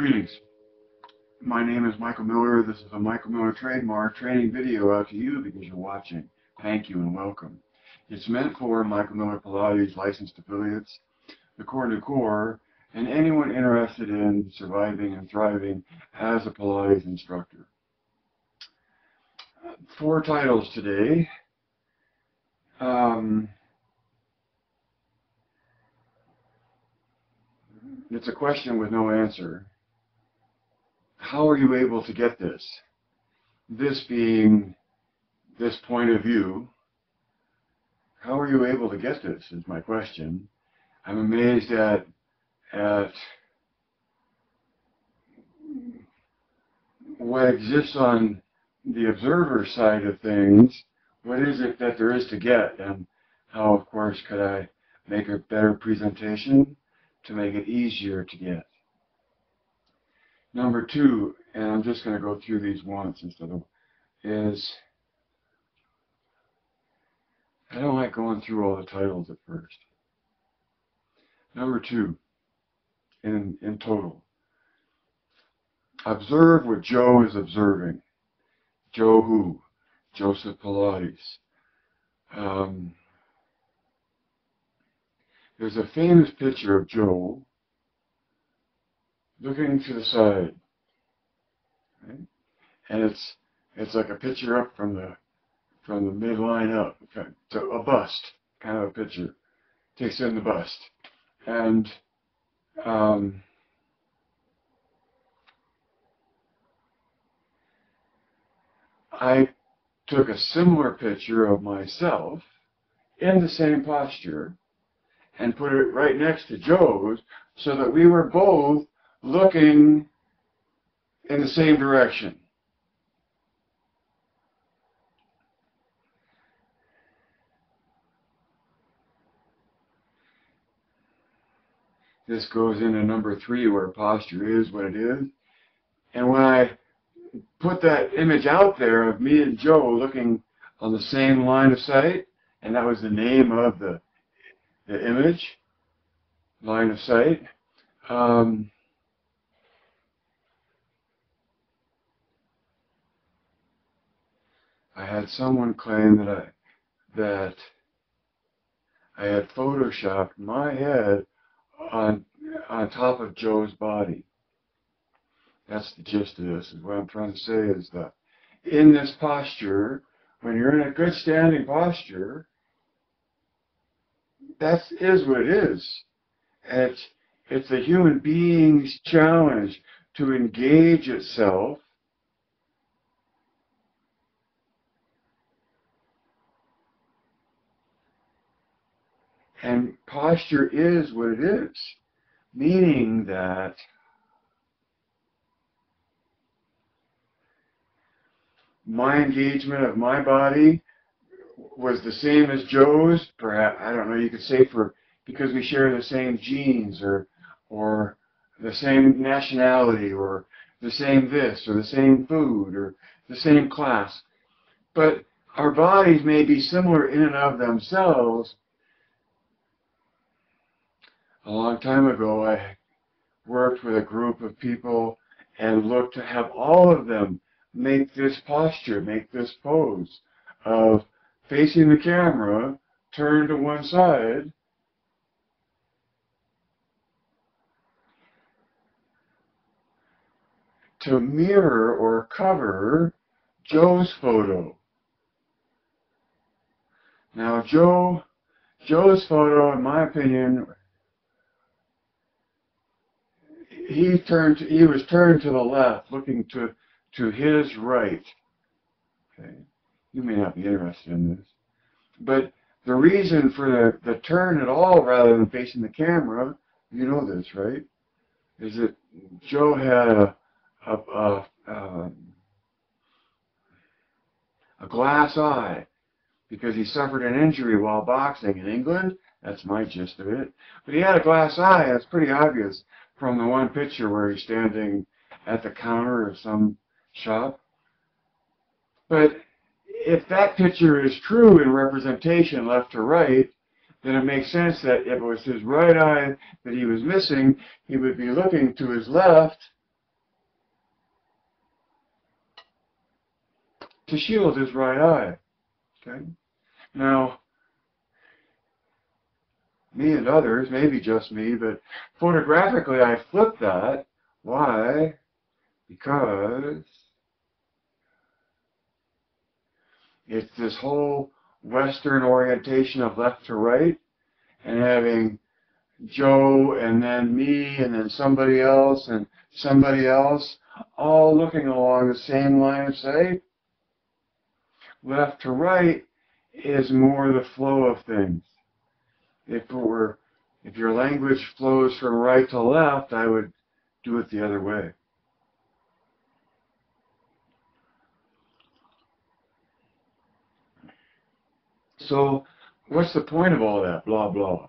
Greetings. My name is Michael Miller. This is a Michael Miller trademark training video out to you because you're watching. Thank you and welcome. It's meant for Michael Miller Pilates licensed affiliates, the Core to Core, and anyone interested in surviving and thriving as a Pilates instructor. 4 titles today. It's a question with no answer. How are you able to get this? This being this point of view. How are you able to get this is my question. I'm amazed at what exists on the observer side of things. What is it that there is to get, and how, of course, could I make a better presentation to make it easier to get? Number 2, and I'm just going to go through these once instead of, is I don't like going through all the titles at first. Number 2, in total, observe what Joe is observing. Joe who? Joseph Pilates. There's a famous picture of Joe looking to the side, right? And it's like a picture up from the midline up, to a bust kind of a picture. Takes in the bust, and I took a similar picture of myself in the same posture and put it right next to Joe's so that we were both looking in the same direction. This goes into number 3, where posture is what it is. And when I put that image out there of me and Joe looking on the same line of sight, and that was the name of the image, line of sight, I had someone claim that I had photoshopped my head on top of Joe's body. That's the gist of this. Is what I'm trying to say is that in this posture, when you're in a good standing posture, that is what it is. And it's the human being's challenge to engage itself and posture is what it is, meaning that my engagement of my body was the same as Joe's, perhaps, I don't know, you could say because we share the same genes or the same nationality or the same this or the same food or the same class. But our bodies may be similar in and of themselves. A long time ago, I worked with a group of people and looked to have all of them make this posture, make this pose of facing the camera, turned to one side, to mirror or cover Joe's photo. Now, Joe's photo, in my opinion, he was turned to the left, looking to his right. Okay, you may not be interested in this, but the reason for the turn at all, rather than facing the camera, you know this, right? Is that Joe had a glass eye because he suffered an injury while boxing in England. That's my gist of it. But he had a glass eye. That's pretty obvious from the one picture where he's standing at the counter of some shop. But if that picture is true in representation left to right, then it makes sense that if it was his right eye that he was missing, he would be looking to his left to shield his right eye. Okay? Now, me and others, maybe just me, but photographically I flipped that. Why? Because it's this whole Western orientation of left to right, and having Joe and then me and then somebody else and somebody else all looking along the same line of sight. Left to right is more the flow of things. If your language flows from right to left, I would do it the other way. So what's the point of all that blah blah?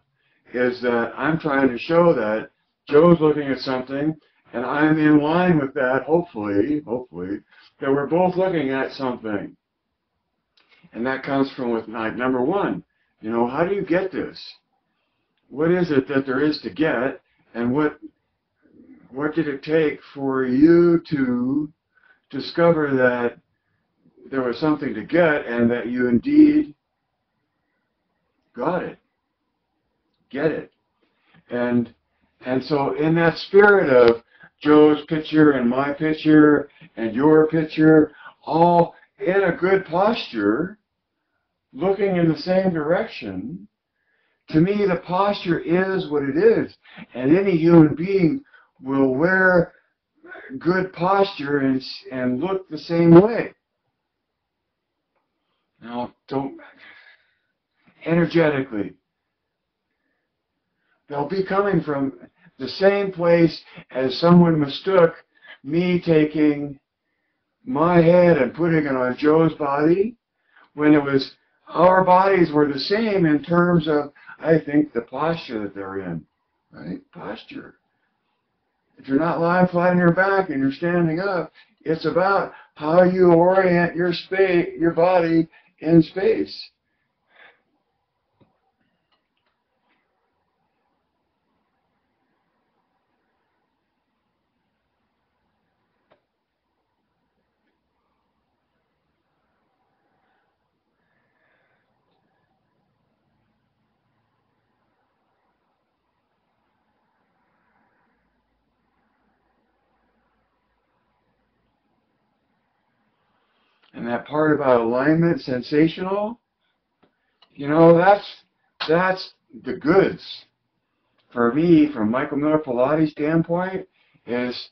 Is that I'm trying to show that Joe's looking at something and I'm in line with that, hopefully, that we're both looking at something. And that comes from with number one, how do you get this? What is it that there is to get, and what did it take for you to discover that there was something to get and that you indeed got it, get it? And so in that spirit of Joe's picture and my picture and your picture, all in a good posture, looking in the same direction, to me the posture is what it is. And any human being will wear good posture and look the same way. Now, energetically, they'll be coming from the same place as someone mistook me taking my head and putting it on Joe's body, when it was our bodies were the same in terms of, I think, the posture that they're in, right? Posture. If you're not lying flat on your back and you're standing up, it's about how you orient your body in space. And that part about alignment, sensational, that's the goods. For me, from Michael Miller Pilates standpoint, is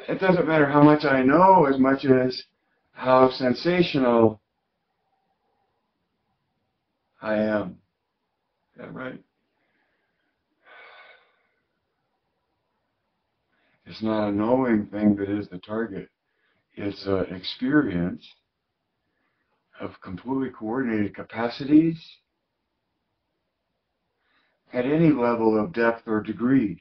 it doesn't matter how much I know as much as how sensational I am. Is that right? It's not a knowing thing that is the target. It's an experience of completely coordinated capacities at any level of depth or degree.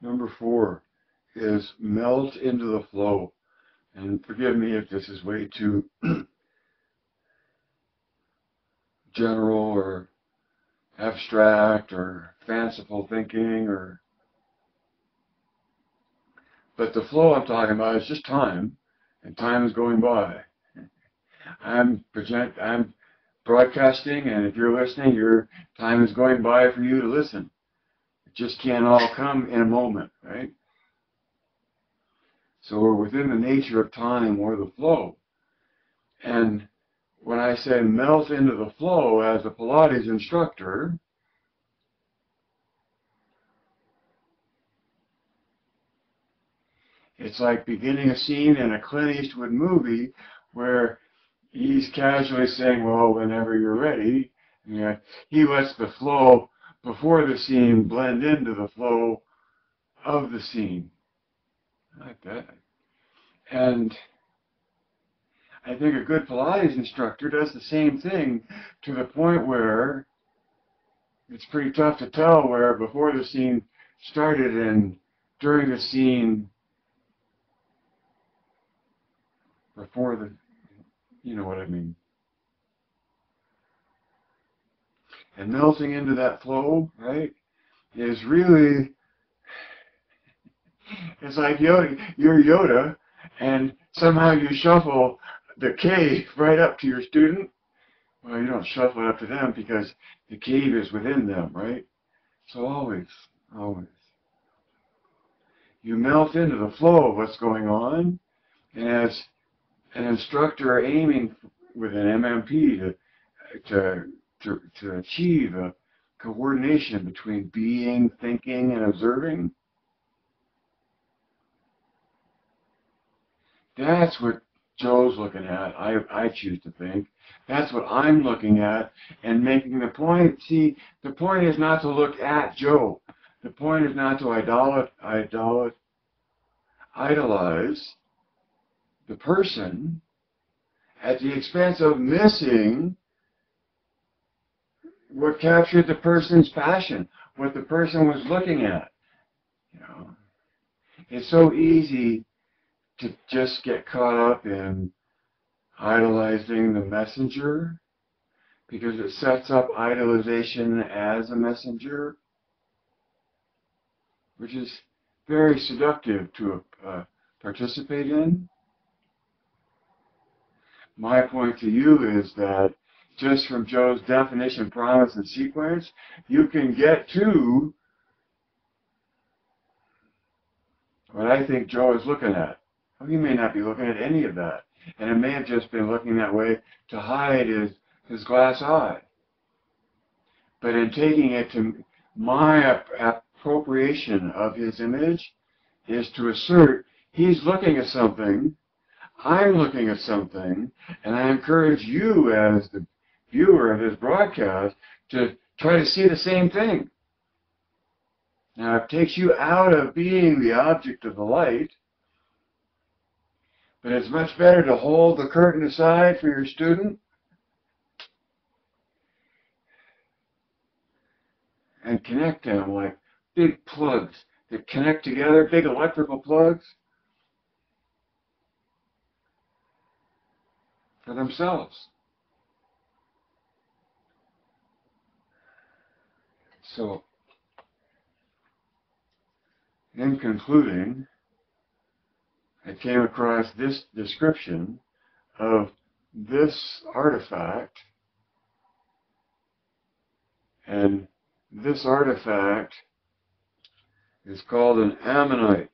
Number 4 is melt into the flow. And forgive me if this is way too general or abstract or fanciful thinking, but the flow I'm talking about is just time, and time is going by. I'm broadcasting, and if you're listening, your time is going by for you to listen. It just can't all come in a moment, right? So we're within the nature of time or the flow. And when I say melt into the flow as a Pilates instructor, it's like beginning a scene in a Clint Eastwood movie where he's casually saying, well, whenever you're ready. He lets the flow before the scene blend into the flow of the scene. Like that. And I think a good Pilates instructor does the same thing, to the point where it's pretty tough to tell where before the scene started during the scene before the, you know what I mean. And melting into that flow, right, is really, it's like Yoda, you're Yoda, and somehow you shuffle the cave right up to your student. Well, you don't shuffle it up to them because the cave is within them, right? So always, always. You melt into the flow of what's going on, and as an instructor aiming with an MMP to achieve a coordination between being, thinking, and observing, that's what Joe's looking at. I choose to think. That's what I'm looking at and making the point. See, the point is not to look at Joe. The point is not to idolize the person at the expense of missing what captured the person's passion, what the person was looking at. You know, it's so easy to just get caught up in idolizing the messenger because it sets up idolization as a messenger, which is very seductive to participate in. My point to you is that just from Joe's definition, promise, and sequence, you can get to what I think Joe is looking at. Well, he may not be looking at any of that, and it may have just been looking that way to hide his glass eye. But in taking it to my appropriation of his image is to assert he's looking at something, I'm looking at something, and I encourage you as the viewer of this broadcast to try to see the same thing. Now, it takes you out of being the object of the light, but it's much better to hold the curtain aside for your student and connect them like big plugs that connect together, big electrical plugs, for themselves. So, in concluding, I came across this description of this artifact, and this artifact is called an ammonite.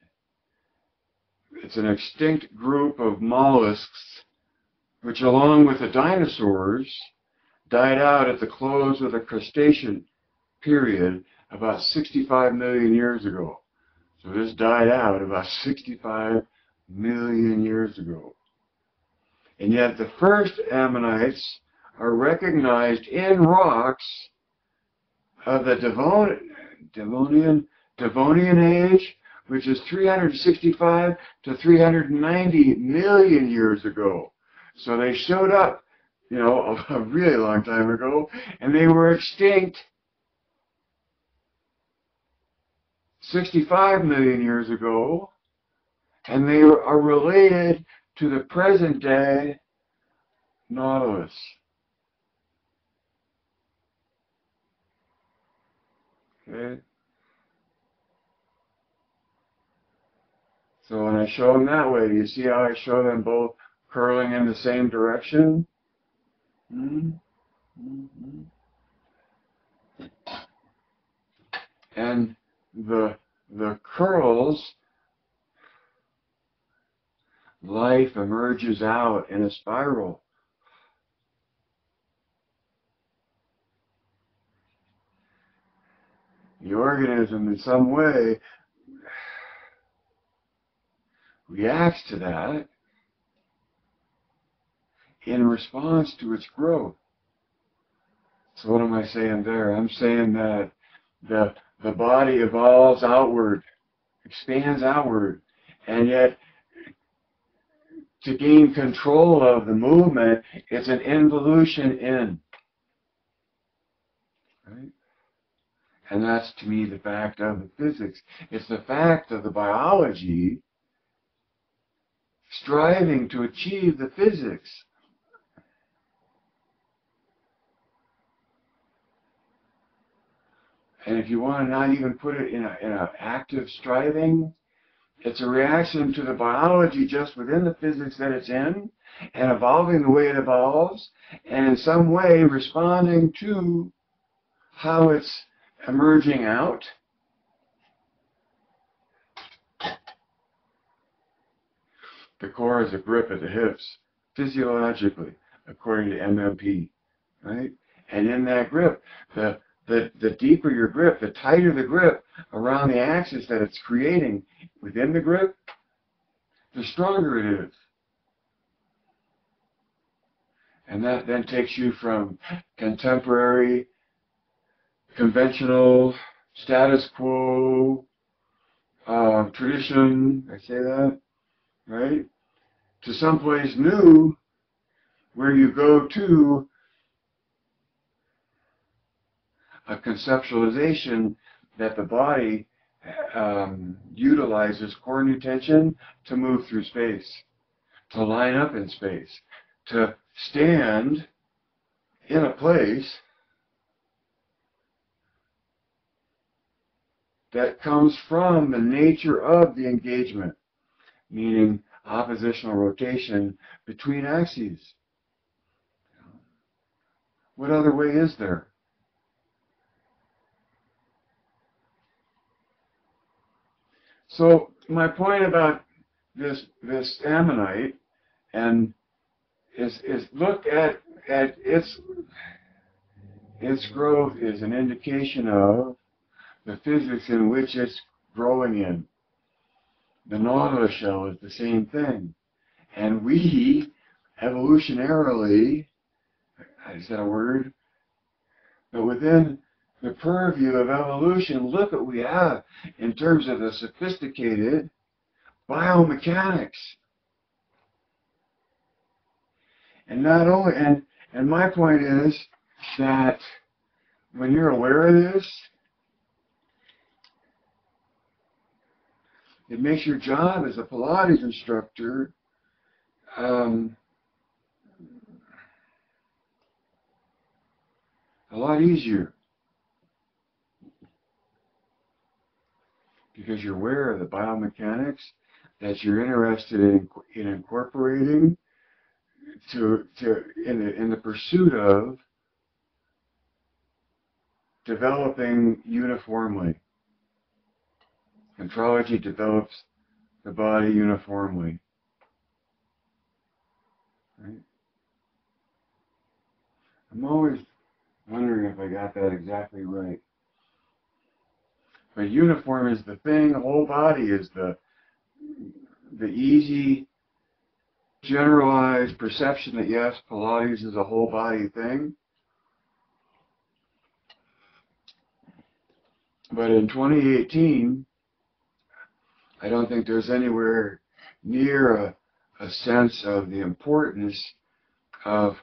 It's an extinct group of mollusks which, along with the dinosaurs, died out at the close of the Cretaceous period about 65 million years ago. So this died out about 65 million years ago. And yet the first ammonites are recognized in rocks of the Devonian age, which is 365 to 390 million years ago. So they showed up, you know, a really long time ago, and they were extinct 65 million years ago, and they are related to the present day Nautilus. Okay? So when I show them that way, do you see how I show them both curling in the same direction? Mm-hmm. And the curls, life emerges out in a spiral. The organism in some way reacts to that in response to its growth. So what am I saying there? I'm saying that the body evolves outward, expands outward, and yet to gain control of the movement, it's an involution in. Right? And that's, to me, the fact of the physics. It's the fact of the biology striving to achieve the physics. And if you want to not even put it in an active striving, it's a reaction to the biology just within the physics that it's in, and evolving the way it evolves, and in some way responding to how it's emerging out. The core is a grip at the hips, physiologically, according to MMP, right? And in that grip, the deeper your grip, the tighter the grip around the axis that it's creating within the grip, the stronger it is. And that then takes you from contemporary, conventional, status quo, tradition, I say that, right? To someplace new where you go to a conceptualization that the body utilizes coordinate tension to move through space, to line up in space, to stand in a place that comes from the nature of the engagement, meaning oppositional rotation between axes. What other way is there? So my point about this ammonite and is look at its growth is an indication of the physics in which it's growing in. The nautilus shell is the same thing. And we, evolutionarily, is that a word? But within the purview of evolution, look what we have in terms of the sophisticated biomechanics. And not only, and my point is that when you're aware of this, it makes your job as a Pilates instructor a lot easier, because you're aware of the biomechanics that you're interested in incorporating in the pursuit of developing uniformly. Contrology develops the body uniformly. Right? I'm always wondering if I got that exactly right. But uniform is the thing, the whole body is the easy, generalized perception that yes, Pilates is a whole body thing. But in 2018, I don't think there's anywhere near a sense of the importance of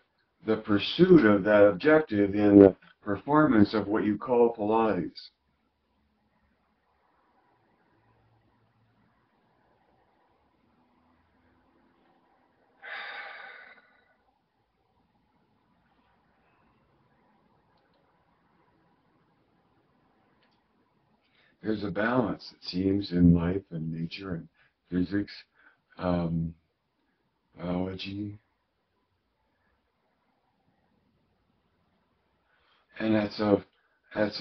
the pursuit of that objective in the performance of what you call Pilates. There's a balance, it seems, in life and nature and physics, biology. And that's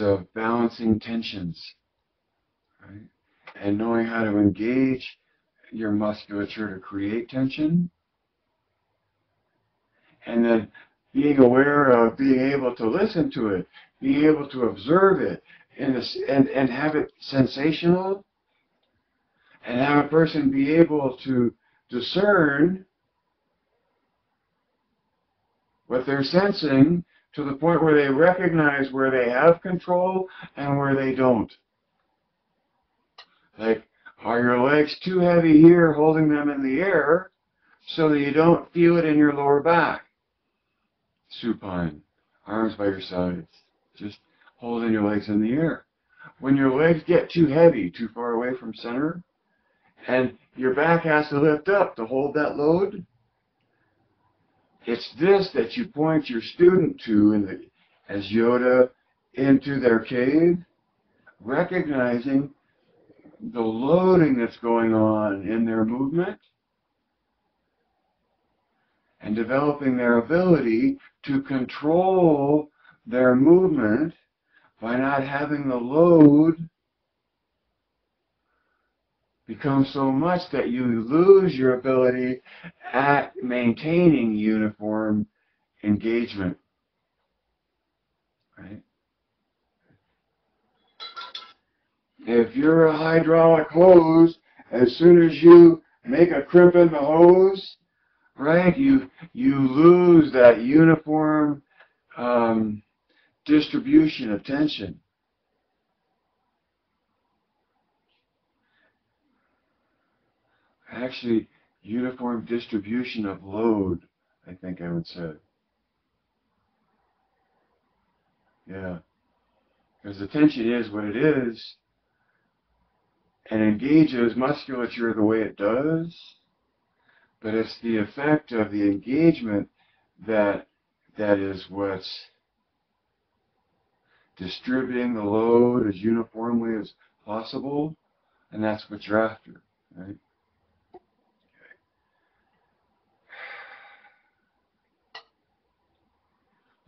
of balancing tensions, right? And knowing how to engage your musculature to create tension. And then being aware of being able to listen to it, being able to observe it, and have it sensational, and have a person be able to discern what they're sensing to the point where they recognize where they have control and where they don't. Like, are your legs too heavy here, holding them in the air so that you don't feel it in your lower back? Supine, arms by your sides, just holding your legs in the air. when your legs get too heavy, too far away from center, and your back has to lift up to hold that load, it's this that you point your student to as Yoda into their cave, recognizing the loading that's going on in their movement and developing their ability to control their movement by not having the load become so much that you lose your ability at maintaining uniform engagement. Right? If you're a hydraulic hose, as soon as you make a crimp in the hose, right, you lose that uniform distribution of tension. Actually, uniform distribution of load, I think I would say. Yeah. Because the tension is what it is, and engages musculature the way it does, but it's the effect of the engagement that is what's distributing the load as uniformly as possible, and that's what you're after, right?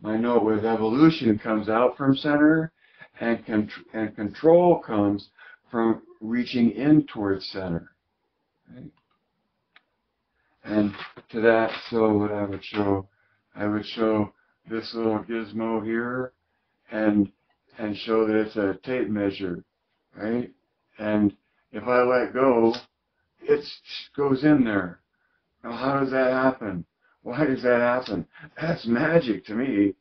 My note was evolution comes out from center, and control comes from reaching in towards center. Right? And to that, so what I would show this little gizmo here, and show that it's a tape measure, right? And if I let go, it goes in there. Now, how does that happen? Why does that happen? That's magic to me.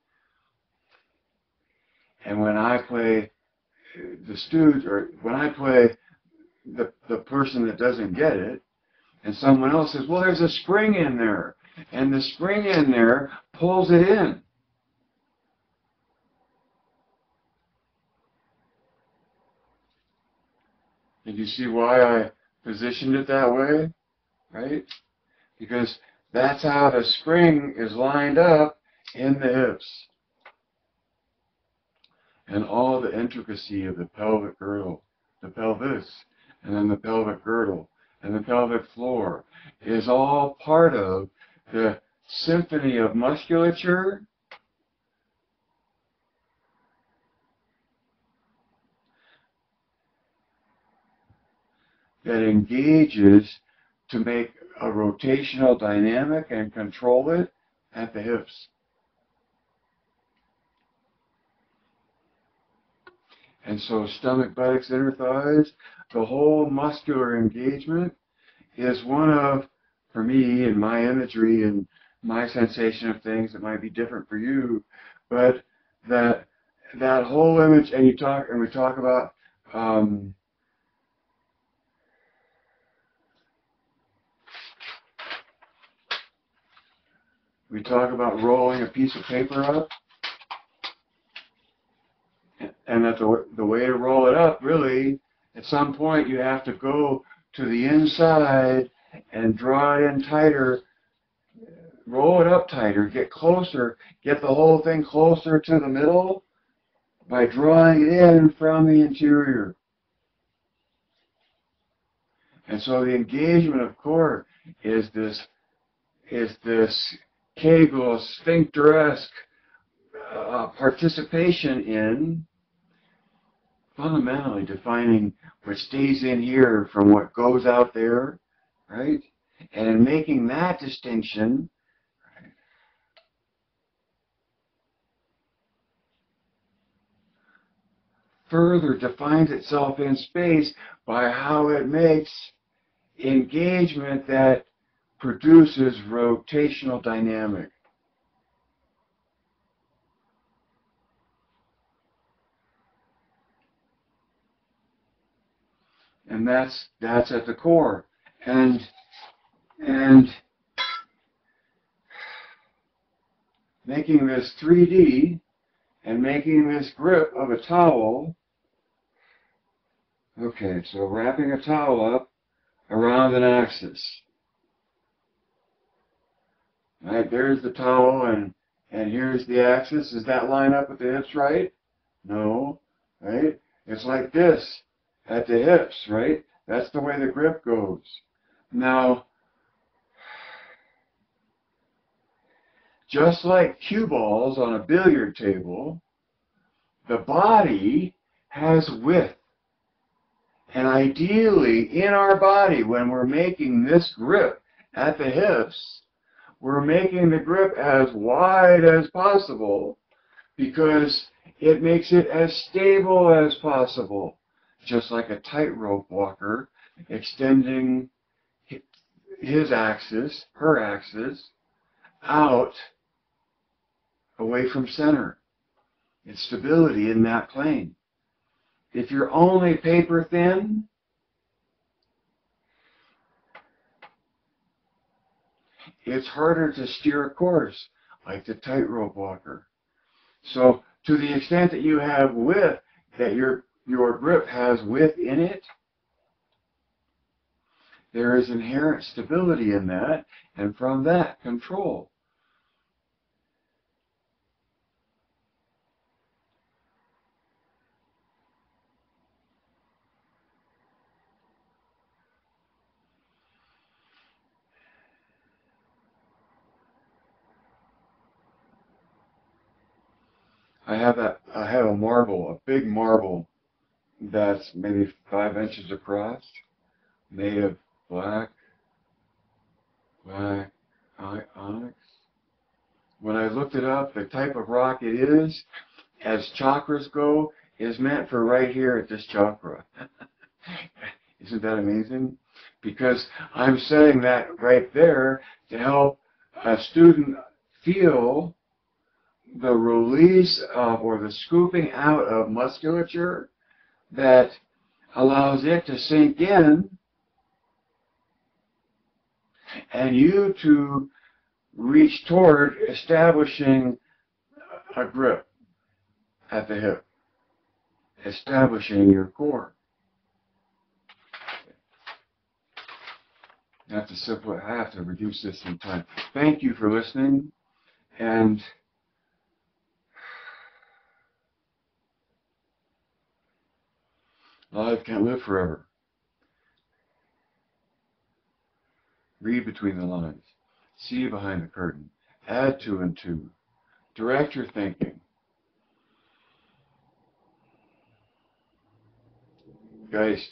And when I play the student, or when I play the person that doesn't get it, and someone else says, well, there's a spring in there, and the spring in there pulls it in. Did you see why I positioned it that way? Right? Because that's how the spring is lined up in the hips. And all the intricacy of the pelvic girdle, the pelvis, and then the pelvic girdle, and the pelvic floor is all part of the symphony of musculature that engages to make a rotational dynamic and control it at the hips. And so stomach, buttocks, inner thighs, the whole muscular engagement is one of, for me, in my imagery and my sensation of things, it might be different for you, but that whole image, and we talk about rolling a piece of paper up, and that the way to roll it up, really, at some point you have to go to the inside and draw it in tighter, roll it up tighter, get closer, get the whole thing closer to the middle by drawing it in from the interior. And so the engagement of core is this Kegel sphincteresque participation in fundamentally defining what stays in here from what goes out there, right? And in making that distinction, right, further defines itself in space by how it makes engagement that produces rotational dynamic. And that's at the core. And making this 3D and making this grip of a towel Okay, so wrapping a towel up around an axis. Right, there's the towel, and here's the axis. Does that line up with the hips right? No, right? It's like this at the hips, right? That's the way the grip goes. Now, just like cue balls on a billiard table, the body has width. And ideally, in our body, when we're making this grip at the hips, we're making the grip as wide as possible because it makes it as stable as possible. Just like a tightrope walker extending his axis, her axis, out away from center. It's stability in that plane. If you're only paper thin, it's harder to steer a course like the tightrope walker. So to the extent that you have width, that your grip has width in it, there is inherent stability in that, and from that, control. I have a marble, a big marble that's maybe 5 inches across, made of black onyx. When I looked it up, the type of rock it is, as chakras go, is meant for right here at this chakra. Isn't that amazing? Because I'm saying that right there to help a student feel the release of, or the scooping out of musculature that allows it to sink in and you to reach toward establishing a grip at the hip, establishing your core. I have to reduce this in time. Thank you for listening, and life can't live forever. Read between the lines. See behind the curtain. Add 2 and 2. Direct your thinking. Geist.